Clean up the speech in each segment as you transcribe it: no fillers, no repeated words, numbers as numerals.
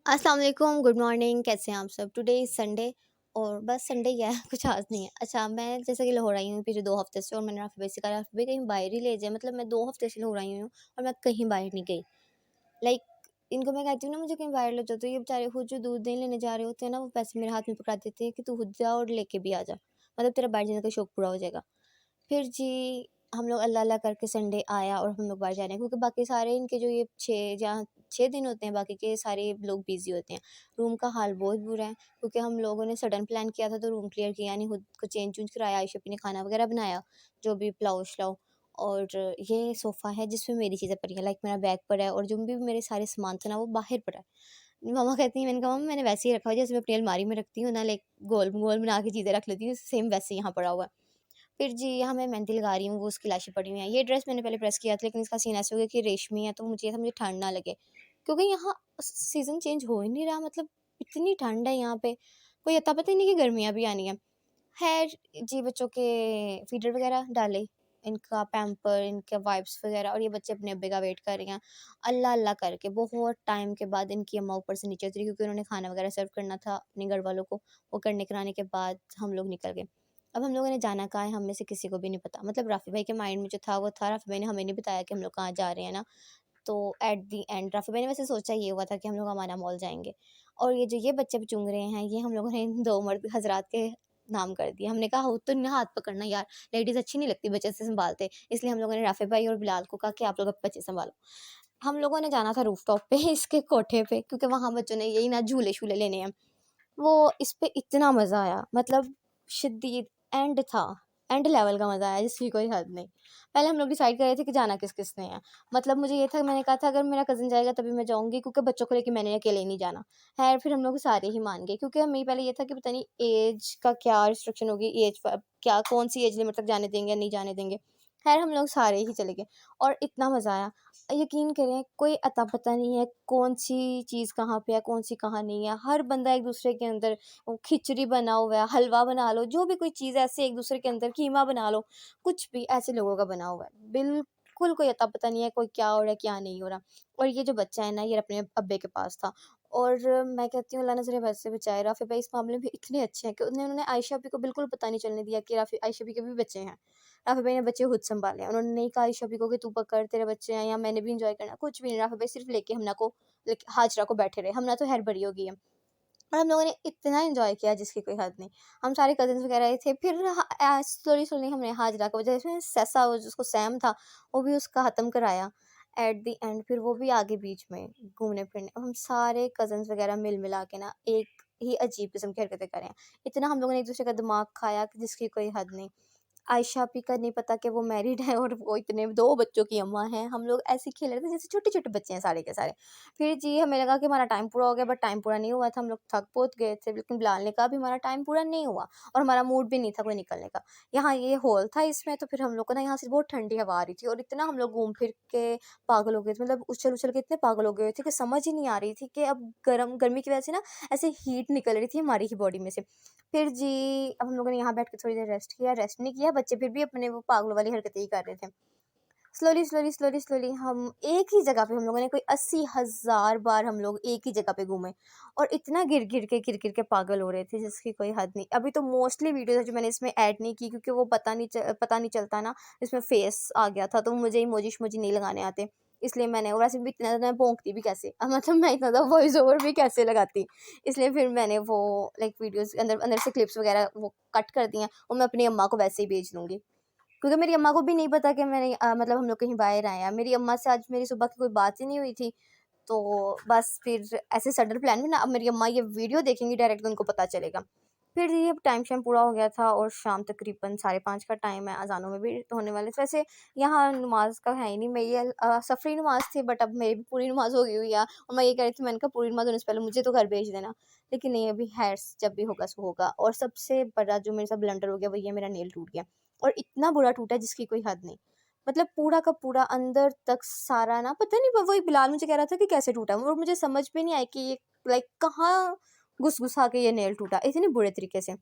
अस्सलाम वालेकुम, good morning, कैसे हैं आप सब? टुडे इज़ संडे और बस संडे ही है कुछ ख़ास नहीं है। अच्छा, मैं जैसे कि लाहौर आई हूँ पिछले 2 हफ़्ते से और मैंने राफ़ी भाई से कहा राफ़ी भाई कहीं बाहर ही ले जाएँ, मतलब मैं 2 हफ़्ते से लाहौर आई हूँ और मैं कहीं बाहर नहीं गई। लाइक इनको मैं कहती हूँ ना मुझे कहीं बाहर ले जाओ, तो ये बेचारे खुद जो दूध नहीं लेने जा रहे होते हैं ना, वो पैसे मेरे हाथ में पकड़ा देते हैं कि तू खुद जा और लेके भी आ जा। मतलब तेरा बाहर जाने का शौक पूरा हो जाएगा। फिर जी हम लोग अल्लाह-अल्लाह करके संडे आया और हम लोग बाहर जा रहे हैं क्योंकि बाकी सारे इनके जो ये 6 दिन होते हैं, बाकी के सारे लोग बिज़ी होते हैं। रूम का हाल बहुत बुरा है क्योंकि हम लोगों ने सडन प्लान किया था तो रूम क्लियर किया नहीं, खुद को चेंज-वेंज कराया, आयशा ने खाना वगैरह बनाया, जो भी पुलाव-शलाव। और ये सोफ़ा है जिसमें मेरी चीज़ें पड़ी हैं, लाइक मेरा बैग पड़ा है और जो भी मेरे सारे सामान थे ना वो बाहर पड़ा है। मम्मा कहती हैं, मैंने कहा मम्मा मैंने वैसे ही रखा हुआ है जैसे मैं अपनी अलमारी में रखती हूँ ना, लाइक गोल-गोल बना के चीज़ें रख लेती हूँ, सेम वैसे यहाँ पड़ा हुआ है। फिर जी यहाँ मैं मेहंदी लगा रही हूँ, वो उसकी लाशें पड़ी हुई हैं। ये ड्रेस मैंने पहले प्रेस किया था लेकिन इसका सीन ऐसे हो गया कि रेशमी है, तो मुझे ये था मुझे ठंड ना लगे। क्योंकि यहाँ सीज़न चेंज हो ही नहीं रहा, मतलब इतनी ठंड है यहाँ पे, कोई अता पता ही नहीं कि गर्मियाँ भी आनी हैं। ख़ैर जी, बच्चों के फ़ीडर वग़ैरह डाले, इनका पैम्पर, इनके वाइप्स वग़ैरह, और ये बच्चे अपने अब्बे का वेट कर रहे हैं। अल्लाह-अल्लाह करके बहुत टाइम के बाद इनकी अम्मा ऊपर से नीचे उतरी क्योंकि उन्होंने खाना वग़ैरह सर्व करना था अपने घर वालों को। वो करने कराने के बाद हम लोग निकल गए। अब हम लोगों ने जाना कहाँ है, हम में से किसी को भी नहीं पता। मतलब राफ़ी भाई के माइंड में जो था वो था, राफ़ी भाई ने हमें नहीं बताया कि हम लोग कहाँ जा रहे हैं ना। तो एट द एंड राफ़ी भाई ने वैसे सोचा ये हुआ था कि हम लोग अमाना मॉल जाएँगे, और ये जो ये बच्चे भी चुंग रहे हैं, ये हम लोगों ने इन 2 मर्द हज़रात के नाम कर दिया। हमने कहा हो तो ना हाथ पकड़ना यार, लेडीज़ अच्छी नहीं लगती बच्चे से सँभालते। इसलिए हम लोगों ने राफ़ी भाई और बिलाल को कहा कि आप लोग अब बच्चे सँभालो। हम लोगों ने जाना था रूफ़टॉप पे इसके कोठे पे क्योंकि वहाँ बच्चों ने यही ना झूले-शूले लेने हैं। वो इस पे इतना मज़ा आया, मतलब शदीद एंड था, एंड लेवल का मज़ा आया जिसकी कोई हद नहीं। पहले हम लोग डिसाइड कर रहे थे कि जाना किस-किस ने है। मतलब मुझे ये था, मैंने कहा था अगर मेरा कज़िन जाएगा तभी मैं जाऊँगी क्योंकि बच्चों को लेके मैंने अकेले नहीं जाना। ख़ैर फिर हम लोग सारे ही मान गए क्योंकि हमें पहले ये था कि पता नहीं ऐज का क्या रिस्ट्रिक्शन होगी, ऐज प क्या कौन-सी ऐज लिमिट तक जाने देंगे या नहीं जाने देंगे। ख़ैर हम लोग सारे ही चले गए और इतना मज़ा आया। यकीन करें कोई अता-पता नहीं है कौन-सी चीज़ कहाँ पे है, कौन-सी कहाँ नहीं है। हर बंदा एक-दूसरे के अंदर, वो खिचड़ी बना हुआ है, हलवा बना लो, जो भी कोई चीज़ ऐसे एक-दूसरे के अंदर, कीमा बना लो, कुछ भी ऐसे लोगों का बना हुआ है। बिल्कुल कोई अता-पता नहीं है, कोई क्या हो रहा है, क्या नहीं हो रहा। और ये जो बच्चा है ना, ये अपने अब्बे के पास था और मैं कहती हूँ अल्लाह ने ज़रा वैसे बचाए। राफ़ी भाई इस मामले में इतने अच्छे हैं कि उन्होंने आयशा भी को बिल्कुल पता नहीं चलने दिया कि आयशा भी के भी बच्चे हैं। राफ़ी भाई ने बच्चे खुद सँभाले हैं। उन्होंने नहीं कहा आयशा भी को कि तू पकड़ तेरे बच्चे हैं या मैंने भी एन्जॉय करना है, कुछ भी नहीं। राफ़ी भाई सिर्फ़ लेके हमना को हाजरा को बैठे रहे। हमना तो खैर बड़ी हो गई है। और हम लोगों ने इतना एन्जॉय किया जिसकी कोई हद नहीं। हम सारे कज़िन्स वगैरह ही थे। फिर स्लोली-स्लोली हमने हाजरा को, जिसमें सेसा वो जिसको सैम था, वो भी उसका ख़त्म कराया। एट द एंड फिर वो भी आगे बीच में घूमने-फिरने। हम सारे कज़िन्स वगैरह मिल-मिला के ना एक ही अजीब किस्म की हरकतें कर रहे हैं। इतना हम लोगों ने एक-दूसरे का दिमाग खाया कि जिसकी कोई हद नहीं। आयशा आपी का नहीं पता कि वो मैरिड है और वो इतने 2 बच्चों की अम्मा हैं। हम लोग ऐसे ही खेल रहे थे जैसे छोटे-छोटे बच्चे हैं सारे के सारे। फिर जी हमें लगा कि हमारा टाइम पूरा हो गया, बट टाइम पूरा नहीं हुआ था। हम लोग थक बहुत गए थे, लेकिन बिलाल ने कहा अभी हमारा टाइम पूरा नहीं हुआ और हमारा मूड भी नहीं था कोई निकलने का। यहाँ ये हॉल था इसमें, तो फिर हम लोग को ना यहाँ से बहुत ठंडी हवा आ रही थी और इतना हम लोग घूम फिर के पागल हो गए थे, मतलब उछल-उछल के इतने पागल हो गए थे कि समझ ही नहीं आ रही थी कि अब गर्मी की वजह से ना ऐसे हीट निकल रही थी हमारी ही बॉडी में से। फिर जी अब हम लोगों ने यहाँ बैठ के थोड़ी देर रेस्ट किया, रेस्ट नहीं किया, बच्चे फिर भी अपने वो पागलों वाली हरकतें ही कर रहे थे। स्लोली हम एक ही जगह पे, हम लोगों ने कोई 80,000 बार हम लोग एक ही जगह पे घूमे और इतना गिर-गिर के पागल हो रहे थे जिसकी कोई हद नहीं। अभी तो मोस्टली वीडियोज़ है जो मैंने इसमें ऐड नहीं की क्योंकि वो पता नहीं चलता ना, इसमें फेस आ गया था तो मुझे इमोजी-शिमोजी नहीं लगाने आते। इसलिए मैंने, और वैसे भी इतना ज़्यादा मैं भौंकती भी कैसे मतलब मैं इतना ज़्यादा वॉइस ओवर भी कैसे लगाती। इसलिए फिर मैंने वो लाइक वीडियोज़ अंदर अंदर से क्लिप्स वगैरह वो कट कर दी हैं और मैं अपनी अम्मा को वैसे ही भेज दूँगी। क्योंकि मेरी अम्मा को भी नहीं पता कि मतलब हम लोग कहीं बाहर आए हैं। मेरी अम्मा से आज मेरी सुबह की कोई बात ही नहीं हुई थी। तो बस फिर ऐसे सडन प्लान में ना, अब मेरी अम्मा ये वीडियो देखेंगी डायरेक्ट तो उनको पता चलेगा। फिर ये अब टाइम शाइम पूरा हो गया था और शाम तकरीबन 5:30 का टाइम है, अज़ानों में भी होने वाले थे। वैसे यहाँ नमाज़ का है ही नहीं, मेरी सफ़री नमाज़ थी, बट अब मेरी भी पूरी नमाज़ हो गई हुई है और मैं ये कह रही थी, मैंने कहा पूरी नमाज़ होने से पहले मुझे तो घर भेज देना। लेकिन नहीं, अभी ख़ैर जब भी होगा सो होगा। और सबसे बड़ा जो मेरे साथ ब्लंडर हो गया वो ये, मेरा नेल टूट गया और इतना बुरा टूटा जिसकी कोई हद नहीं। मतलब पूरा का पूरा अंदर तक सारा ना, पता नहीं वही बिलाल मुझे कह रहा था कि कैसे टूटा और मुझे समझ में नहीं आई कि ये लाइक कहाँ घुस-घुसा के ये नेल टूटा इतने बुरे तरीके से।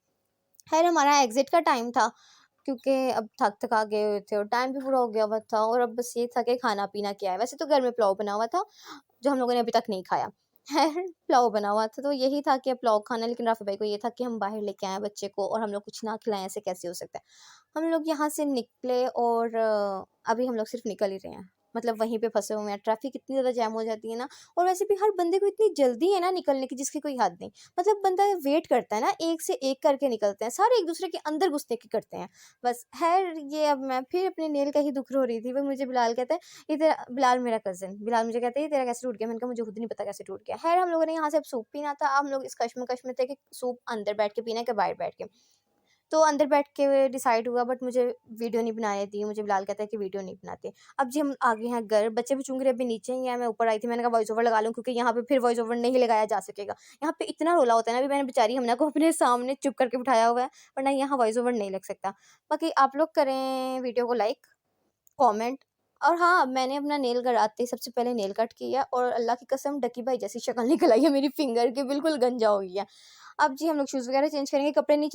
ख़ैर हमारा एग्ज़िट का टाइम था क्योंकि अब थक-थका गए हुए थे और टाइम भी पूरा हो गया हुआ था और अब बस ये था कि खाना-पीना क्या है। वैसे तो घर में पुलाव बना हुआ था, जो हम लोगों ने अभी तक नहीं खाया। है पुलाव बना हुआ था, तो यही था कि अब पुलाव खाना है, लेकिन राफ़ी भाई को ये था कि हम बाहर लेके आएँ बच्चे को और हम लोग कुछ ना खिलाएँ, ऐसे कैसे हो सकता है? हम लोग यहाँ से निकले और अभी हम लोग सिर्फ़ निकल ही रहे हैं। मतलब वहीं पे फँसे हुए हैं, ट्रैफ़िक इतनी ज़्यादा जैम हो जाती है ना, और वैसे भी हर बंदे को इतनी जल्दी है ना निकलने की जिसकी कोई हद नहीं। मतलब बंदा वेट करता है ना, एक से एक करके निकलते हैं, सारे एक-दूसरे के अंदर घुसने की करते हैं। बस ख़ैर ये अब मैं फिर अपने नेल का ही दुःख रो रही थी, वो मुझे बिलाल कहता है, ये तेरा बिलाल मेरा कज़िन, बिलाल मुझे कहता है, "ये तेरा कैसे टूट गया?" मैंने कहा, "मुझे खुद नहीं पता कैसे टूट गया।" ख़ैर हम लोगों ने यहाँ से अब सूप पीना था, अब हम लोग इस कशमकश में थे कि सूप अंदर बैठ के पीना है कि बाहर बैठ के। तो अंदर बैठ के डिसाइड हुआ, बट मुझे वीडियो नहीं बनाने दी, मुझे बिलाल कहता है कि वीडियो नहीं बनाते। अब जी हम आ गए हैं घर, बच्चे भी चूँकि अभी नीचे ही हैं, मैं ऊपर आई थी, मैंने कहा वॉइस ओवर लगा लूँ क्योंकि यहाँ पे फिर वॉइस ओवर नहीं लगाया जा सकेगा। यहाँ पे इतना रोला होता है ना, अभी मैंने बेचारी हमना को अपने सामने चुप करके बिठाया हुआ है, वरना यहाँ वॉइस ओवर नहीं लग सकता। बाकी आप लोग करें वीडियो को लाइक, कमेंट, और हाँ, मैंने अपना नेल कराते ही सबसे पहले नेल कट किया और अल्लाह की कसम डकी भाई जैसी शक्ल निकल आई है मेरी फिंगर की, बिल्कुल गंजा हो गया। अब जी हम लोग शूज़ वगैरह चेंज करेंगे, कपड़े नहीं चे